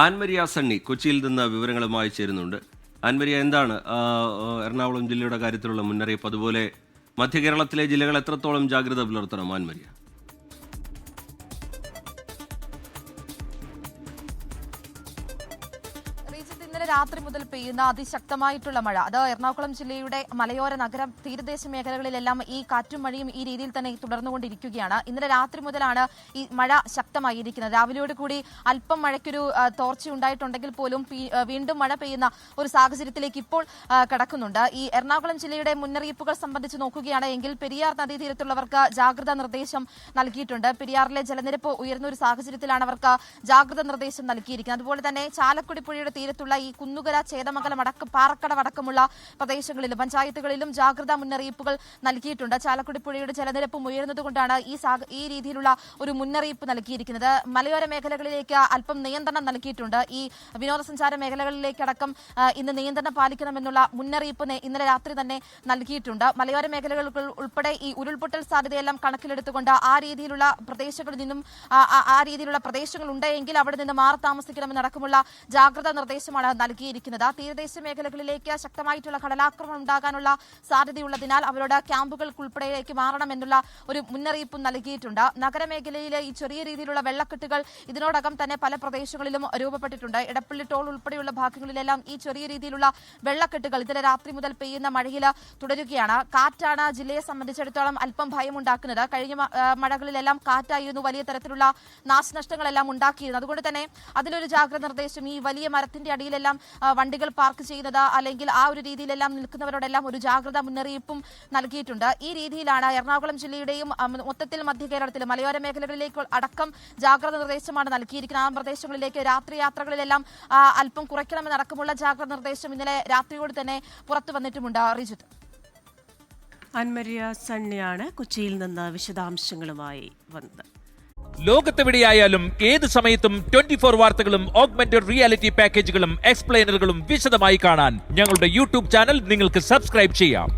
ആൻമരിയ സണ്ണി കൊച്ചിയിൽ നിന്ന് വിവരങ്ങളുമായി ചേരുന്നുണ്ട്. ആൻമരിയ, എന്താണ് എറണാകുളം ജില്ലയുടെ കാര്യത്തിലുള്ള മുന്നറിയിപ്പ്? അതുപോലെ മധ്യ കേരളത്തിലെ ജില്ലകൾ എത്രത്തോളം ജാഗ്രത പുലർത്തണം ആൻമരിയ? ഇന്നലെ രാത്രി മുതൽ പെയ്യുന്ന അതിശക്തമായിട്ടുള്ള മഴ അത് എറണാകുളം ജില്ലയുടെ മലയോര നഗരം തീരദേശ മേഖലകളിലെല്ലാം ഈ കാറ്റും മഴയും ഈ രീതിയിൽ തന്നെ തുടർന്നുകൊണ്ടിരിക്കുകയാണ്. ഇന്നലെ രാത്രി മുതലാണ് ഈ മഴ ശക്തമായിരിക്കുന്നത്. രാവിലെയോട് കൂടി അല്പം മഴയ്ക്കൊരു തോർച്ച ഉണ്ടായിട്ടുണ്ടെങ്കിൽ പോലും വീണ്ടും മഴ പെയ്യുന്ന ഒരു സാഹചര്യത്തിലേക്ക് ഇപ്പോൾ കടക്കുന്നുണ്ട്. ഈ എറണാകുളം ജില്ലയുടെ മുന്നറിയിപ്പുകൾ സംബന്ധിച്ച് നോക്കുകയാണ് എങ്കിൽ പെരിയാർ നദീതീരത്തുള്ളവർക്ക് ജാഗ്രതാ നിർദ്ദേശം നൽകിയിട്ടുണ്ട്. പെരിയാറിലെ ജലനിരപ്പ് ഉയർന്ന ഒരു സാഹചര്യത്തിലാണ് അവർക്ക് ജാഗ്രതാ നിർദ്ദേശം നൽകിയിരിക്കുന്നത്. അതുപോലെ തന്നെ ചാലക്കുടി പുഴയുടെ തീരത്തുള്ള ഈ കുന്നുകര, ചേതമംഗലം പാറക്കടവ് അടക്കമുള്ള പ്രദേശങ്ങളിലും പഞ്ചായത്തുകളിലും ജാഗ്രതാ മുന്നറിയിപ്പുകൾ നൽകിയിട്ടുണ്ട്. ചാലക്കുടി പുഴയുടെ ജലനിരപ്പും ഉയരുന്നതുകൊണ്ടാണ് ഈ രീതിയിലുള്ള ഒരു മുന്നറിയിപ്പ് നൽകിയിരിക്കുന്നത്. മലയോര മേഖലകളിലേക്ക് അല്പം നിയന്ത്രണം നൽകിയിട്ടുണ്ട്. ഈ വിനോദസഞ്ചാര മേഖലകളിലേക്കടക്കം ഇന്ന് നിയന്ത്രണം പാലിക്കണമെന്നുള്ള മുന്നറിയിപ്പ് ഇന്നലെ രാത്രി തന്നെ നൽകിയിട്ടുണ്ട്. മലയോര മേഖലകൾ ഉൾപ്പെടെ ഈ ഉരുൾപൊട്ടൽ സാധ്യതയെല്ലാം കണക്കിലെടുത്തുകൊണ്ട് ആ രീതിയിലുള്ള പ്രദേശങ്ങളിൽ നിന്നും ആ രീതിയിലുള്ള പ്രദേശങ്ങൾ ഉണ്ടെങ്കിൽ അവിടെ നിന്ന് മാറി താമസിക്കണമെന്നടക്കമുള്ള ജാഗ്രതാ നിർദ്ദേശമാണ് നൽകിയിരിക്കുന്നത്. തീരദേശ മേഖലകളിലേക്ക് ശക്തമായിട്ടുള്ള കടലാക്രമണം ഉണ്ടാകാനുള്ള സാധ്യതയുള്ളതിനാൽ അവരുടെ ക്യാമ്പുകൾക്കുൾപ്പെടെയേക്ക് മാറണമെന്നുള്ള ഒരു മുന്നറിയിപ്പും നൽകിയിട്ടുണ്ട്. നഗരമേഖലയിലെ ഈ ചെറിയ രീതിയിലുള്ള വെള്ളക്കെട്ടുകൾ ഇതിനോടകം തന്നെ പല പ്രദേശങ്ങളിലും രൂപപ്പെട്ടിട്ടുണ്ട്. ഇടപ്പള്ളി ടോൾ ഉൾപ്പെടെയുള്ള ഭാഗങ്ങളിലെല്ലാം ഈ ചെറിയ രീതിയിലുള്ള വെള്ളക്കെട്ടുകൾ ഇന്നലെ രാത്രി മുതൽ പെയ്യുന്ന മഴയിൽ തുടരുകയാണ്. കാറ്റാണ് ജില്ലയെ സംബന്ധിച്ചിടത്തോളം അല്പം ഭയമുണ്ടാക്കുന്നത്. കഴിഞ്ഞ മഴകളിലെല്ലാം കാറ്റായിരുന്നു വലിയ തരത്തിലുള്ള നാശനഷ്ടങ്ങളെല്ലാം ഉണ്ടാക്കിയിരുന്നത്. അതുകൊണ്ട് തന്നെ അതിലൊരു ജാഗ്രത നിർദ്ദേശം, ഈ വലിയ മരത്തിന്റെ അടിയിലെല്ലാം വണ്ടികൾ പാർക്ക് ചെയ്യുന്നത് അല്ലെങ്കിൽ ആ ഒരു രീതിയിലെല്ലാം നിൽക്കുന്നവരോടെല്ലാം ഒരു ജാഗ്രതാ മുന്നറിയിപ്പും നൽകിയിട്ടുണ്ട്. ഈ രീതിയിലാണ് എറണാകുളം ജില്ലയുടെയും മൊത്തത്തിൽ മധ്യ കേരളത്തിലെ മലയോര മേഖലകളിലേക്ക് അടക്കം ജാഗ്രതാ നിർദ്ദേശമാണ് നൽകിയിരിക്കുന്നത്. ആ പ്രദേശങ്ങളിലേക്ക് രാത്രി യാത്രകളിലെല്ലാം അല്പം കുറയ്ക്കണമെന്നടക്കമുള്ള ജാഗ്രതാ നിർദ്ദേശം ഇന്നലെ രാത്രിയോട് തന്നെ പുറത്തു വന്നിട്ടുമുണ്ട്. റിജിത്ത്, ആൻമരിയ സണ്ണിയാണ് കൊച്ചിയിൽ നിന്ന് വിശദാംശങ്ങളുമായി വന്നത്. ലോകത്തെവിടെയായാലും ഏത് സമയത്തും 24 വാർത്തകളും ഓഗ്മെന്റഡ് റിയാലിറ്റി പാക്കേജുകളും എക്സ്പ്ലെയിനറുകളും വിശദമായി കാണാൻ ഞങ്ങളുടെ യൂട്യൂബ് ചാനൽ നിങ്ങൾക്ക് സബ്സ്ക്രൈബ് ചെയ്യാം.